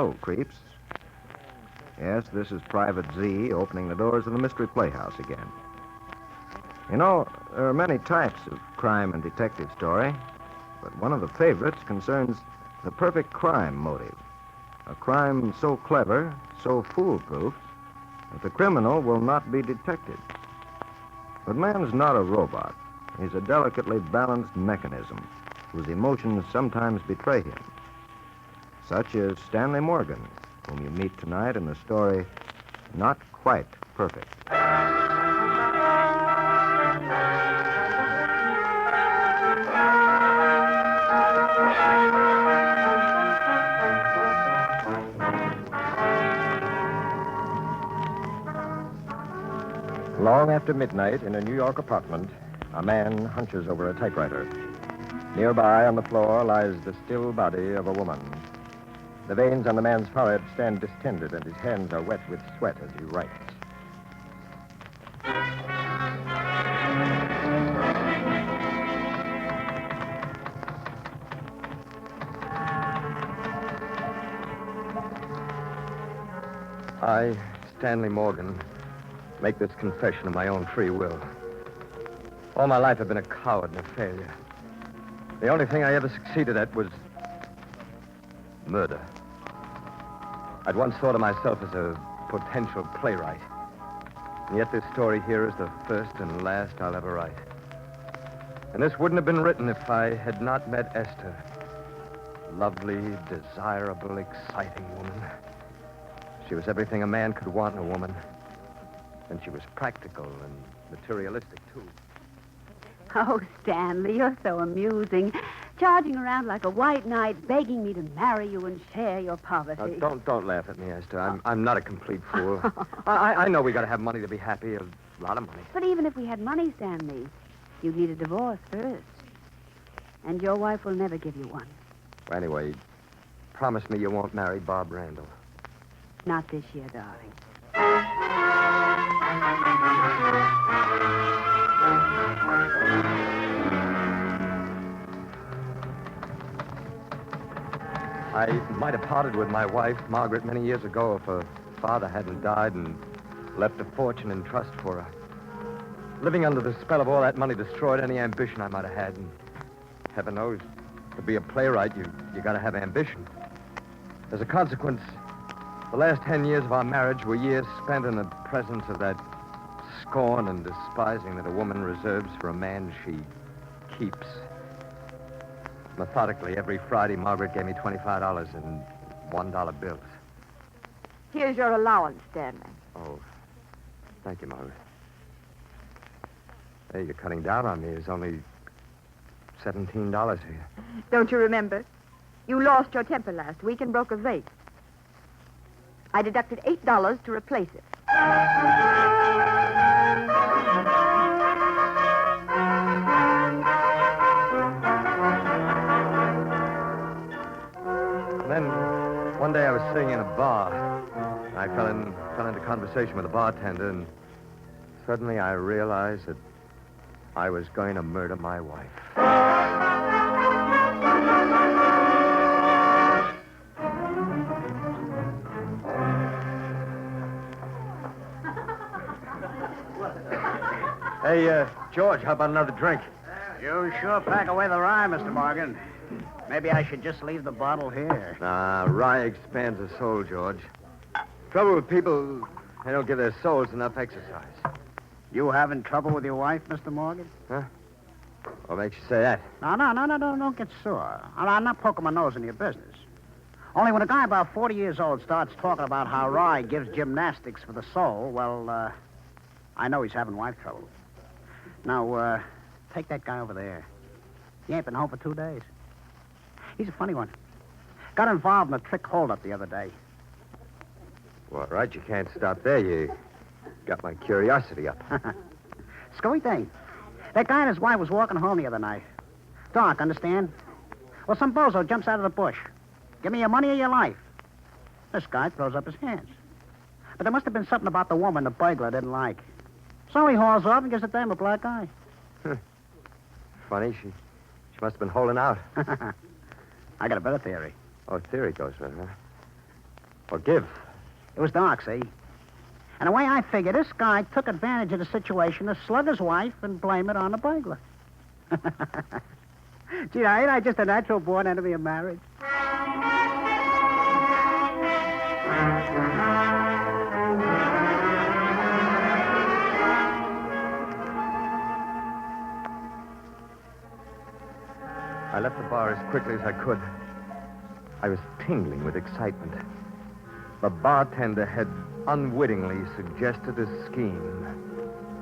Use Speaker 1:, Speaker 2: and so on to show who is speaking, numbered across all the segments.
Speaker 1: Hello, creeps. Yes, this is Private Z opening the doors of the Mystery Playhouse again. You know, there are many types of crime and detective story, but one of the favorites concerns the perfect crime motive. A crime so clever, so foolproof, that the criminal will not be detected. But man's not a robot. He's a delicately balanced mechanism whose emotions sometimes betray him. Such is Stanley Morgan, whom you meet tonight in the story Not Quite Perfect.
Speaker 2: Long after midnight, in a New York apartment, a man hunches over a typewriter. Nearby on the floor lies the still body of a woman. The veins on the man's forehead stand distended, and his hands are wet with sweat as he writes. I, Stanley Morgan, make this confession of my own free will. All my life I've been a coward and a failure. The only thing I ever succeeded at was murder. I'd once thought of myself as a potential playwright. And yet this story here is the first and last I'll ever write. And this wouldn't have been written if I had not met Esther. Lovely, desirable, exciting woman. She was everything a man could want in a woman. And she was practical and materialistic, too.
Speaker 3: Oh, Stanley, you're so amusing. Charging around like a white knight, begging me to marry you and share your poverty.
Speaker 2: Don't laugh at me, Esther. I'm not a complete fool. I know we got to have money to be happy, a lot of money.
Speaker 3: But even if we had money, Stanley, you'd need a divorce first. And your wife will never give you one.
Speaker 2: Well, anyway, promise me you won't marry Bob Randall.
Speaker 3: Not this year, darling.
Speaker 2: I might have parted with my wife, Margaret, many years ago if her father hadn't died and left a fortune in trust for her. Living under the spell of all that money destroyed any ambition I might have had. And heaven knows, to be a playwright, you got to have ambition. As a consequence, the last 10 years of our marriage were years spent in the presence of that scorn and despising that a woman reserves for a man she keeps. Methodically, every Friday, Margaret gave me $25 in $1 bills.
Speaker 4: Here's your allowance, Stanley.
Speaker 2: Oh, thank you, Margaret. Hey, you're cutting down on me. There's only $17 here.
Speaker 4: Don't you remember? You lost your temper last week and broke a vase. I deducted $8 to replace it.
Speaker 2: Then, one day I was sitting in a bar. I fell into conversation with a bartender, and suddenly I realized that I was going to murder my wife. Hey, George, how about another drink?
Speaker 5: You sure pack away the rye, Mr. Morgan. Maybe I should just leave the bottle here.
Speaker 2: Nah, rye expands the soul, George. Trouble with people, they don't give their souls enough exercise.
Speaker 5: You having trouble with your wife, Mr. Morgan?
Speaker 2: Huh? What makes you say that?
Speaker 5: No, don't get sore. I'm not poking my nose in your business. Only when a guy about 40 years old starts talking about how rye gives gymnastics for the soul, well, I know he's having wife trouble. Now, take that guy over there. He ain't been home for 2 days. He's a funny one. Got involved in a trick holdup the other day.
Speaker 2: Well, right, you can't stop there. You got my curiosity up.
Speaker 5: Screwy thing. That guy and his wife was walking home the other night. Dark, understand? Well, some bozo jumps out of the bush. Give me your money or your life. This guy throws up his hands. But there must have been something about the woman the burglar didn't like. So he hauls off and gives the dame a black eye.
Speaker 2: Funny, she must have been holding out.
Speaker 5: I got a better theory.
Speaker 2: Oh, theory goes with her. Forgive?
Speaker 5: It was dark, see? And the way I figure, this guy took advantage of the situation to slug his wife and blame it on the burglar. Gee, ain't I just a natural born enemy of marriage?
Speaker 2: I left the bar as quickly as I could. I was tingling with excitement. The bartender had unwittingly suggested a scheme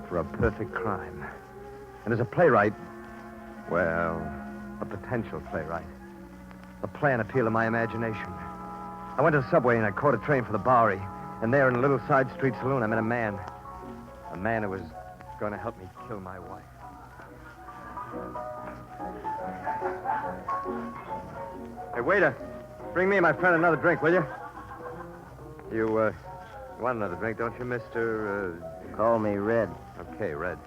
Speaker 2: for a perfect crime. And as a playwright, well, a potential playwright, the plan appealed to my imagination. I went to the subway and I caught a train for the Bowery. And there in a little side street saloon, I met a man. A man who was going to help me kill my wife. Hey, waiter, bring me and my friend another drink, will you? You want another drink, don't you, Mr.
Speaker 1: Call me Red.
Speaker 2: Okay, Red.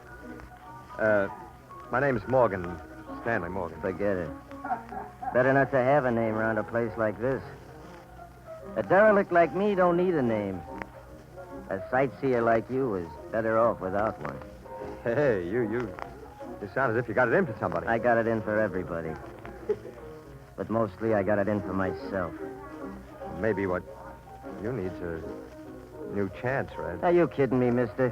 Speaker 2: My name's Morgan, Stanley Morgan.
Speaker 1: Forget it. Better not to have a name around a place like this. A derelict like me don't need a name. A sightseer like you is better off without one.
Speaker 2: Hey, you sound as if you got it in for somebody.
Speaker 1: I got it in for everybody. But mostly I got it in for myself.
Speaker 2: Maybe what you need's a new chance, Red.
Speaker 1: Are you kidding me, mister?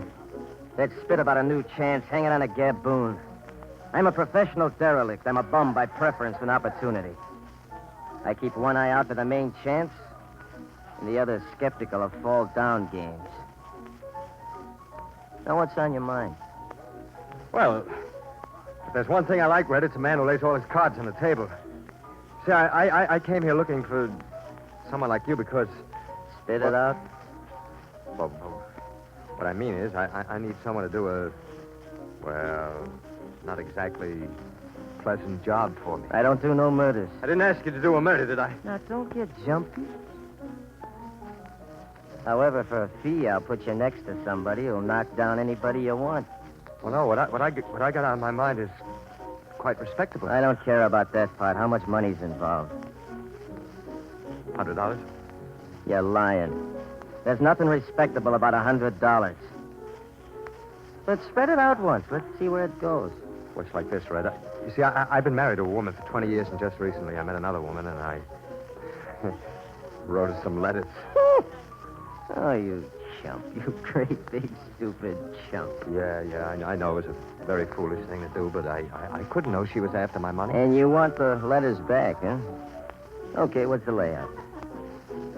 Speaker 1: That spit about a new chance hanging on a gaboon. I'm a professional derelict. I'm a bum by preference and opportunity. I keep one eye out for the main chance, and the other skeptical of fall-down games. Now, what's on your mind?
Speaker 2: Well, if there's one thing I like, Red, it's a man who lays all his cards on the table. See, I came here looking for someone like you because...
Speaker 1: Spit it out?
Speaker 2: Well, what I mean is, I need someone to do a, well, not exactly pleasant job for me.
Speaker 1: I don't do no murders.
Speaker 2: I didn't ask you to do a murder, did I?
Speaker 1: Now, don't get jumpy. However, for a fee, I'll put you next to somebody who'll knock down anybody you want.
Speaker 2: Well, no, what I got on my mind is quite respectable.
Speaker 1: I don't care about that part. How much money's involved?
Speaker 2: $100?
Speaker 1: You're lying. There's nothing respectable about $100. But spread it out once. Let's see where it goes.
Speaker 2: Well, it's like this, Red. You see, I've been married to a woman for 20 years, and just recently I met another woman, and I wrote her some letters.
Speaker 1: Oh, you chump. You great big stupid chump.
Speaker 2: Yeah, I know it was a very foolish thing to do, but I couldn't know she was after my money.
Speaker 1: And you want the letters back, huh? Okay, what's the layout?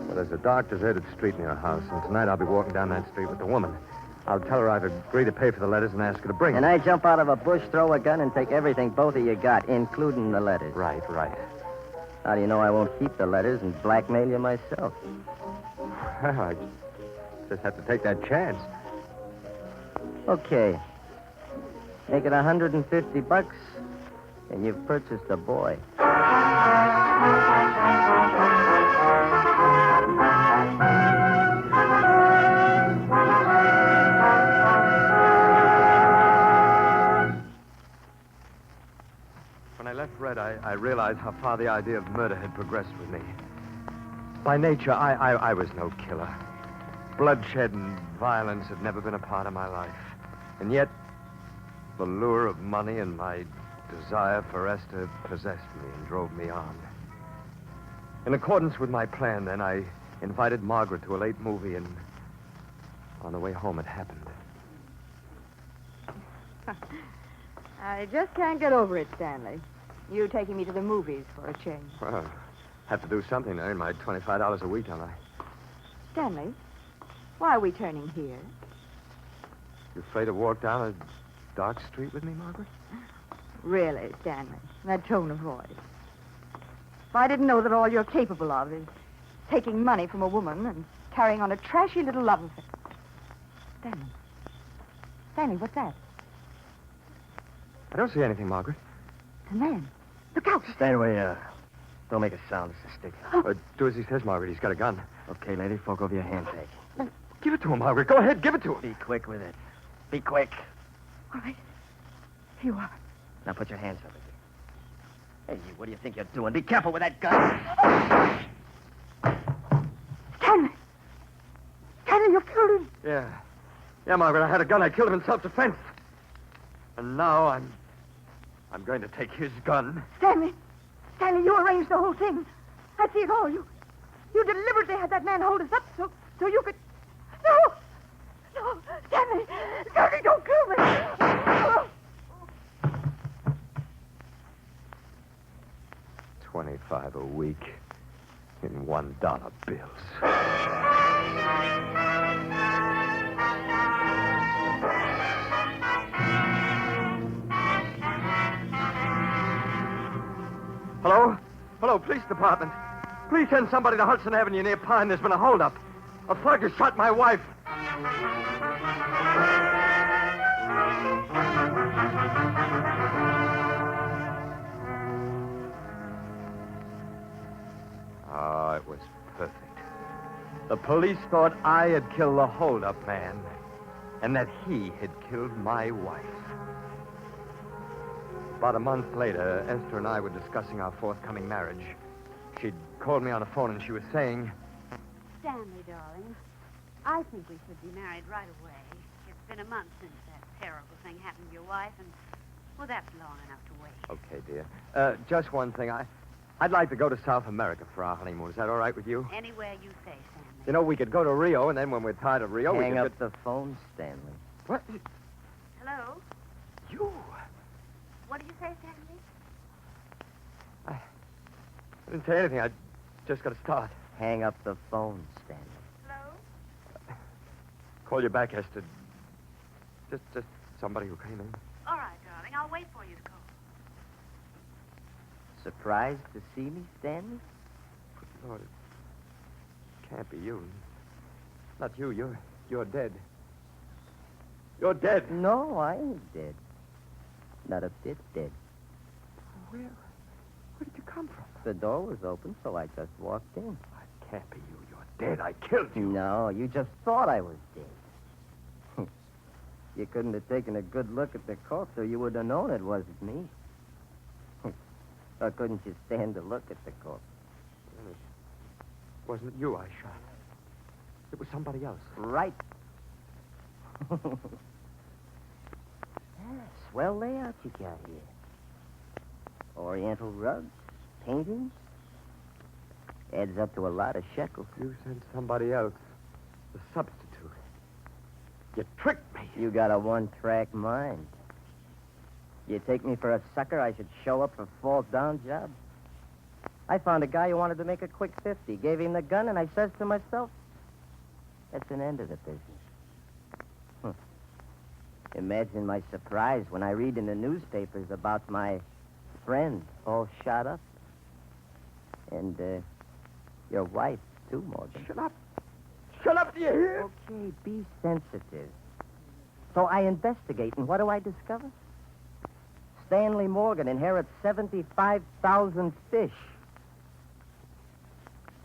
Speaker 2: Well, there's a dark, deserted street near her house, and tonight I'll be walking down that street with the woman. I'll tell her I've agreed to pay for the letters and ask her to bring them.
Speaker 1: And I jump out of a bush, throw a gun, and take everything both of you got, including the letters.
Speaker 2: Right.
Speaker 1: How do you know I won't keep the letters and blackmail you myself?
Speaker 2: Well, I just have to take that chance.
Speaker 1: Okay. Make it $150, and you've purchased a boy.
Speaker 2: When I left Red, I realized how far the idea of murder had progressed with me. By nature, I was no killer. Bloodshed and violence had never been a part of my life. And yet, the lure of money and my desire for Esther possessed me and drove me on. In accordance with my plan, then, I invited Margaret to a late movie, and on the way home, it happened.
Speaker 4: I just can't get over it, Stanley. You taking me to the movies for a change.
Speaker 2: Well, have to do something to earn my $25 a week, don't I?
Speaker 4: Stanley, why are we turning here?
Speaker 2: You afraid to walk down a dark street with me, Margaret?
Speaker 4: Really, Stanley, that tone of voice. If I didn't know that all you're capable of is taking money from a woman and carrying on a trashy little love affair. Stanley, what's that?
Speaker 2: I don't see anything, Margaret.
Speaker 4: It's a man. Look out.
Speaker 1: Stand away, don't make a sound. It's a stick.
Speaker 2: Do as he says, Margaret. He's got a gun.
Speaker 1: Okay, lady, fork over your handbag.
Speaker 2: Give it to him, Margaret. Go ahead, give it to him.
Speaker 1: Be quick with it. Be quick.
Speaker 4: All right. Here you are.
Speaker 1: Now put your hands over here. Hey, what do you think you're doing? Be careful with that gun.
Speaker 4: Stanley.
Speaker 2: Yeah. Yeah, Margaret, I had a gun. I killed him in self-defense. And now I'm going to take his gun.
Speaker 4: Stanley, you arranged the whole thing. I see it all. You deliberately had that man hold us up so you could... No, Stanley, don't kill me. Oh.
Speaker 2: 25 a week in $1 bills. Hello? Hello, police department. Please send somebody to Hudson Avenue near Pine. There's been a holdup. A thug has shot my wife. Oh, it was perfect. The police thought I had killed the holdup man, and that he had killed my wife. About a month later, Esther and I were discussing our forthcoming marriage. She'd called me on the phone, and she was saying...
Speaker 3: Stanley, darling, I think we should be married right away. It's been a month since that terrible thing happened to your wife, and, well, that's long enough to wait.
Speaker 2: Okay, dear. Just one thing. I'd like to go to South America for our honeymoon. Is that all right with you?
Speaker 3: Anywhere you say, Stanley.
Speaker 2: You know, we could go to Rio, and then when we're tired of Rio,
Speaker 6: Hang
Speaker 2: we
Speaker 6: up
Speaker 2: could...
Speaker 6: the phone, Stanley.
Speaker 2: What?
Speaker 3: Hello?
Speaker 2: You?
Speaker 3: What did you say, Stanley?
Speaker 2: I didn't say anything. I just got to start.
Speaker 6: Hang up the phone, Stanley.
Speaker 3: Hello?
Speaker 2: Call you back, Esther. Just somebody who came in.
Speaker 3: All right, darling. I'll wait for you to call.
Speaker 6: Surprised to see me, Stanley?
Speaker 2: Lord, it can't be you. Not you. You're dead. You're dead.
Speaker 6: No, I ain't dead. Not a bit dead.
Speaker 2: Where did you come from?
Speaker 6: The door was open, so I just walked in.
Speaker 2: It can't be you. You're dead. I killed you.
Speaker 6: No, you just thought I was dead. You couldn't have taken a good look at the corpse, or you would have known it wasn't me. Or couldn't you stand to look at the corpse?
Speaker 2: It wasn't you I shot. It was somebody else.
Speaker 6: Right. Swell layout you got here. Oriental rugs, paintings. Adds up to a lot of shekels.
Speaker 2: You sent somebody else. The substitute. You tricked me.
Speaker 6: You got a one-track mind. You take me for a sucker, I should show up for fall-down jobs. I found a guy who wanted to make a quick 50. Gave him the gun, and I says to myself, that's an end of the business. Imagine my surprise when I read in the newspapers about my friend all shot up. And, your wife, too, Morgan.
Speaker 2: Shut up. Shut up, do you hear?
Speaker 6: Okay, be sensitive. So I investigate, and what do I discover? Stanley Morgan inherits 75,000 fish.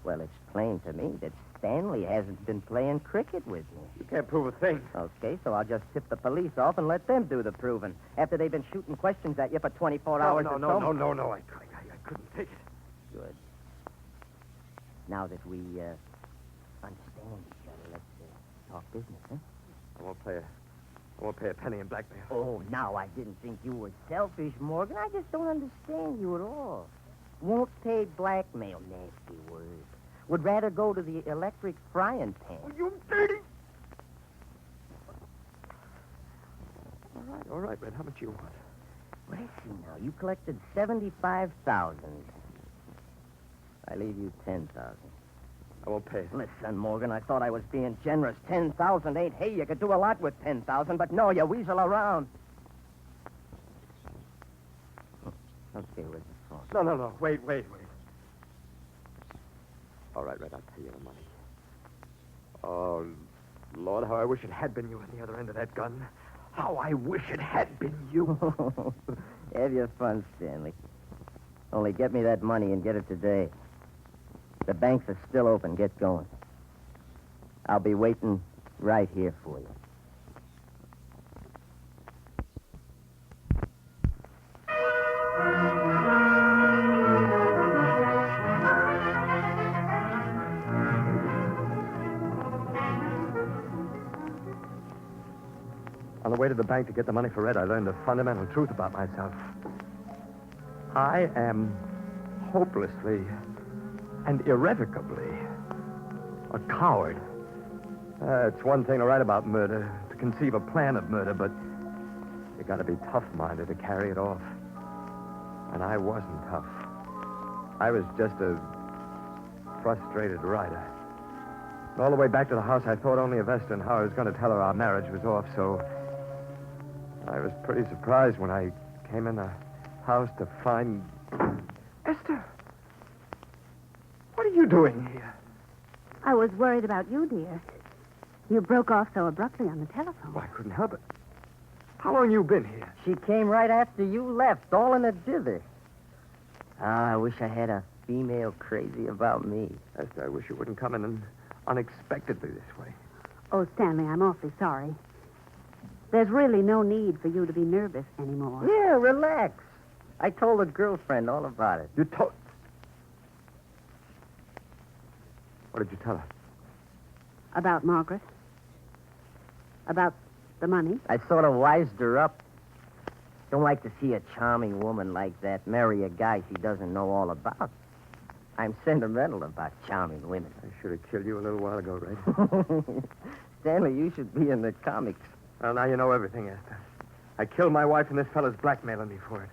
Speaker 6: Well, it's plain to me that Stanley hasn't been playing cricket with me.
Speaker 2: You can't prove a thing.
Speaker 6: Okay, so I'll just tip the police off and let them do the proving. After they've been shooting questions at you for 24 hours or so.
Speaker 2: No. I couldn't take it.
Speaker 6: Good. Now that we understand each other, let's talk business, huh?
Speaker 2: I won't pay a penny in blackmail.
Speaker 6: Oh, now, I didn't think you were selfish, Morgan. I just don't understand you at all. Won't pay blackmail, nasty word. Would rather go to the electric frying pan.
Speaker 2: Oh, you dirty... All right, Red. How much you want?
Speaker 6: Well, let's see now. You collected 75,000. I leave you 10,000.
Speaker 2: I won't pay it.
Speaker 6: Listen, Morgan, I thought I was being generous. 10,000 ain't hey. You could do a lot with 10,000, but no, you weasel around. Okay, where's the phone?
Speaker 2: No. Wait. All right, Red, I'll pay you the money. Oh, Lord, how I wish it had been you on the other end of that gun. How I wish it had been you.
Speaker 6: Have your fun, Stanley. Only get me that money and get it today. The banks are still open. Get going. I'll be waiting right here for you.
Speaker 2: the bank to get the money for Red, I learned the fundamental truth about myself. I am hopelessly and irrevocably a coward. It's one thing to write about murder, to conceive a plan of murder, but you got to be tough-minded to carry it off. And I wasn't tough. I was just a frustrated writer. And all the way back to the house, I thought only of Esther and how I was going to tell her our marriage was off, so I was pretty surprised when I came in the house to find... Esther! What are you doing here?
Speaker 3: I was worried about you, dear. You broke off so abruptly on the telephone.
Speaker 2: Well, I couldn't help it. How long you been here?
Speaker 6: She came right after you left, all in a dither. Ah, I wish I had a female crazy about me.
Speaker 2: Esther, I wish you wouldn't come in unexpectedly this way.
Speaker 3: Oh, Stanley, I'm awfully sorry. There's really no need for you to be nervous anymore.
Speaker 6: Yeah, relax. I told a girlfriend all about it.
Speaker 2: You told... What did you tell her?
Speaker 3: About Margaret? About the money?
Speaker 6: I sort of wised her up. Don't like to see a charming woman like that marry a guy she doesn't know all about. I'm sentimental about charming women.
Speaker 2: I should have killed you a little while ago, Red.
Speaker 6: Stanley, you should be in the comics.
Speaker 2: Well, now you know everything, Esther. I killed my wife, and this fella's blackmailing me for it.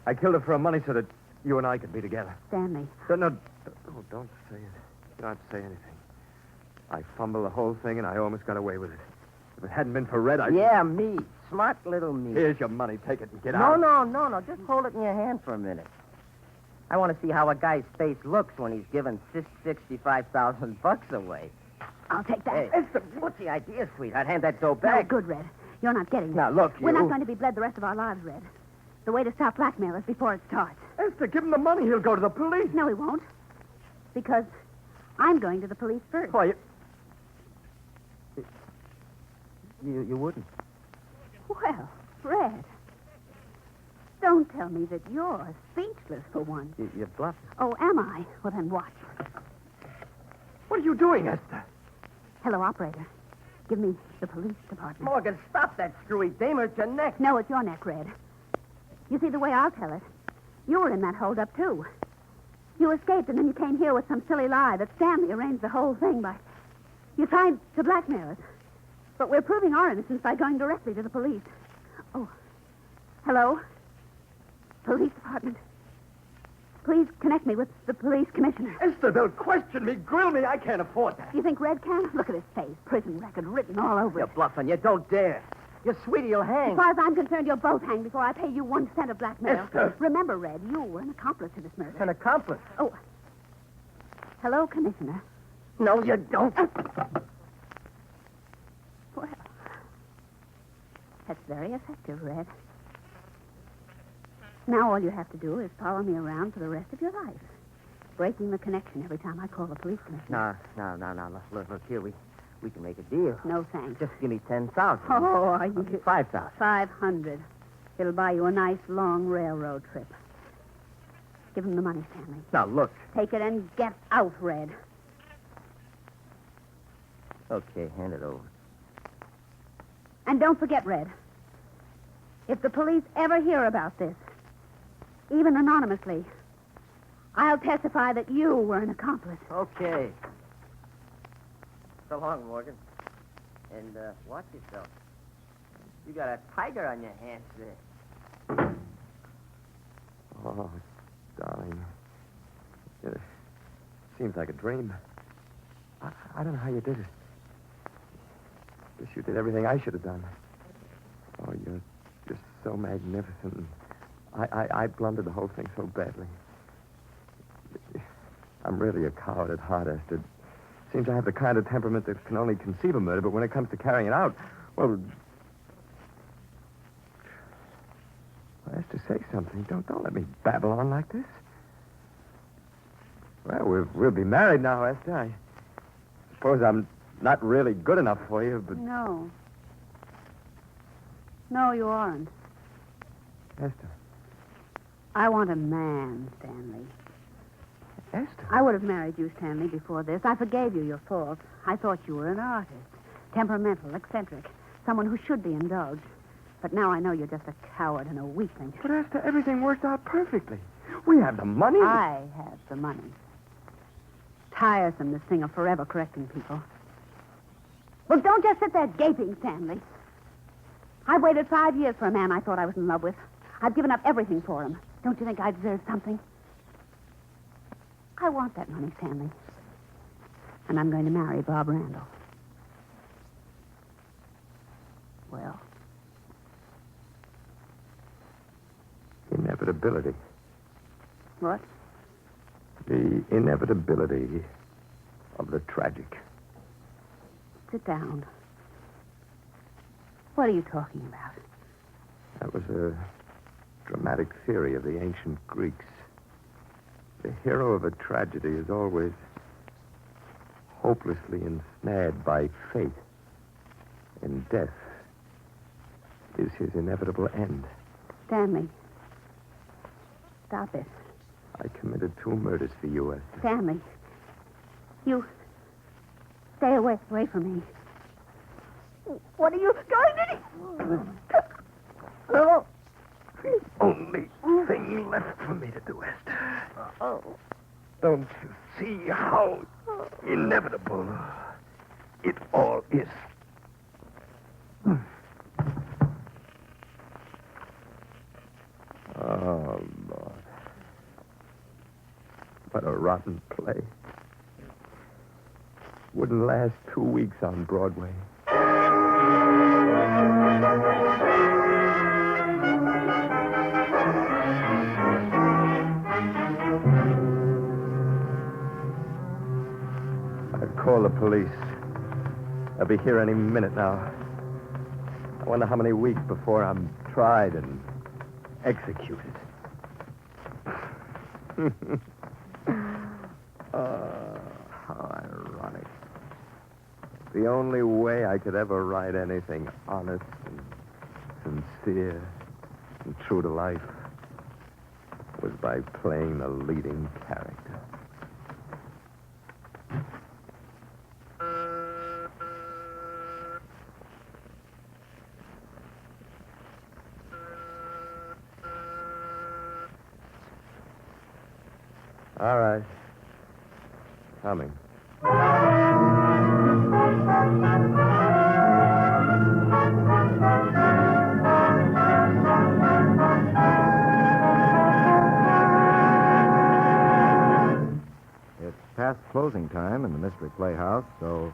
Speaker 2: I killed her for her money so that you and I could be together.
Speaker 3: Stanley.
Speaker 2: No, don't say it. You don't have to say anything. I fumbled the whole thing, and I almost got away with it. If it hadn't been for Red, I...
Speaker 6: Yeah, me. Smart little me.
Speaker 2: Here's your money. Take it and get out.
Speaker 6: No. Just hold it in your hand for a minute. I want to see how a guy's face looks when he's giving $65,000 away.
Speaker 3: I'll take that.
Speaker 6: Hey, what's the idea, sweetheart? Hand that dough
Speaker 3: No
Speaker 6: back.
Speaker 3: good, Red. You're not getting it.
Speaker 6: Now, look,
Speaker 3: We're
Speaker 6: you...
Speaker 3: not going to be bled the rest of our lives, Red. The way to stop blackmail is before it starts.
Speaker 2: Esther, give him the money. He'll go to the police.
Speaker 3: No, he won't. Because I'm going to the police first.
Speaker 2: Why,
Speaker 6: You wouldn't.
Speaker 3: Well, Red, don't tell me that you're speechless for once.
Speaker 6: You're bluffing.
Speaker 3: Oh, am I? Well, then watch.
Speaker 2: what are you doing, Esther?
Speaker 3: Hello, operator. Give me the police department.
Speaker 6: Morgan, stop that screwy dame or it's your neck.
Speaker 3: No, it's your neck, Red. You see, the way I'll tell it, you were in that holdup, too. You escaped, and then you came here with some silly lie that Stanley arranged the whole thing by... You tried to blackmail us. But we're proving our innocence by going directly to the police. Oh, hello? Police department. Please connect me with the police commissioner.
Speaker 2: Esther, they'll question me, grill me. I can't afford that.
Speaker 3: Do you think Red can? Look at his face. Prison record written all over
Speaker 6: You're
Speaker 3: it.
Speaker 6: bluffing. You don't dare. Your sweetie will hang.
Speaker 3: As far as I'm concerned, you'll both hang before I pay you 1 cent of blackmail.
Speaker 2: Esther!
Speaker 3: Remember, Red, you were an accomplice to this murder.
Speaker 6: An accomplice.
Speaker 3: Oh, hello, Commissioner.
Speaker 6: No, you don't.
Speaker 3: Well, that's very effective, Red. Now all you have to do is follow me around for the rest of your life, breaking the connection every time I call the police commissioner.
Speaker 6: No. Look here. We can make a deal.
Speaker 3: No, thanks.
Speaker 6: Just give me 10,000.
Speaker 3: Oh, are you...
Speaker 6: 5,000.
Speaker 3: 500. It'll buy you a nice, long railroad trip. Give him the money, Stanley.
Speaker 6: Now, look.
Speaker 3: Take it and get out, Red.
Speaker 6: Okay, hand it over.
Speaker 3: And don't forget, Red, if the police ever hear about this, even anonymously, I'll testify that you were an accomplice.
Speaker 6: Okay. So long, Morgan. And watch yourself. You got a tiger on your hands there.
Speaker 2: Oh, darling. It seems like a dream. I don't know how you did it. Guess you did everything I should have done. Oh, you're just so magnificent. I blundered the whole thing so badly. I'm really a coward at heart, Esther. Seems I have the kind of temperament that can only conceive a murder, but when it comes to carrying it out, well, Esther, say something. Don't let me babble on like this. Well, we'll be married now, Esther. I suppose I'm not really good enough for you, but...
Speaker 3: No. No, you aren't.
Speaker 2: Esther.
Speaker 3: I want a man, Stanley.
Speaker 2: Esther?
Speaker 3: I would have married you, Stanley, before this. I forgave you your faults. I thought you were an artist. Temperamental, eccentric. Someone who should be indulged. But now I know you're just a coward and a weakling.
Speaker 2: But Esther, everything worked out perfectly. We have the money.
Speaker 3: I have the money. Tiresome, this thing of forever correcting people. Well, don't just sit there gaping, Stanley. I've waited 5 years for a man I thought I was in love with. I've given up everything for him. Don't you think I deserve something? I want that money, Stanley. And I'm going to marry Bob Randall. Well?
Speaker 2: Inevitability.
Speaker 3: What?
Speaker 2: The inevitability of the tragic.
Speaker 3: Sit down. What are you talking about?
Speaker 2: That was a dramatic theory of the ancient Greeks. The hero of a tragedy is always hopelessly ensnared by fate. And death is his inevitable end.
Speaker 3: Stanley. Stop it.
Speaker 2: I committed 2 murders for you, Esther.
Speaker 3: Stanley. You... Stay away from me. What are you going to do?
Speaker 2: Oh. The only thing left for me to do, Esther. Don't you see how inevitable it all is? Oh, Lord. What a rotten play. Wouldn't last 2 weeks on Broadway. I'd call the police. They'll be here any minute now. I wonder how many weeks before I'm tried and executed. How ironic. The only way I could ever write anything honest and sincere and true to life was by playing the leading character. All right. Coming.
Speaker 1: It's past closing time in the Mystery Playhouse, so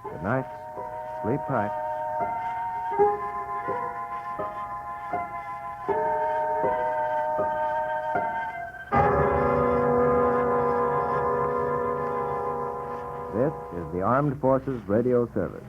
Speaker 1: good night. Sleep tight. This is the Armed Forces Radio Service.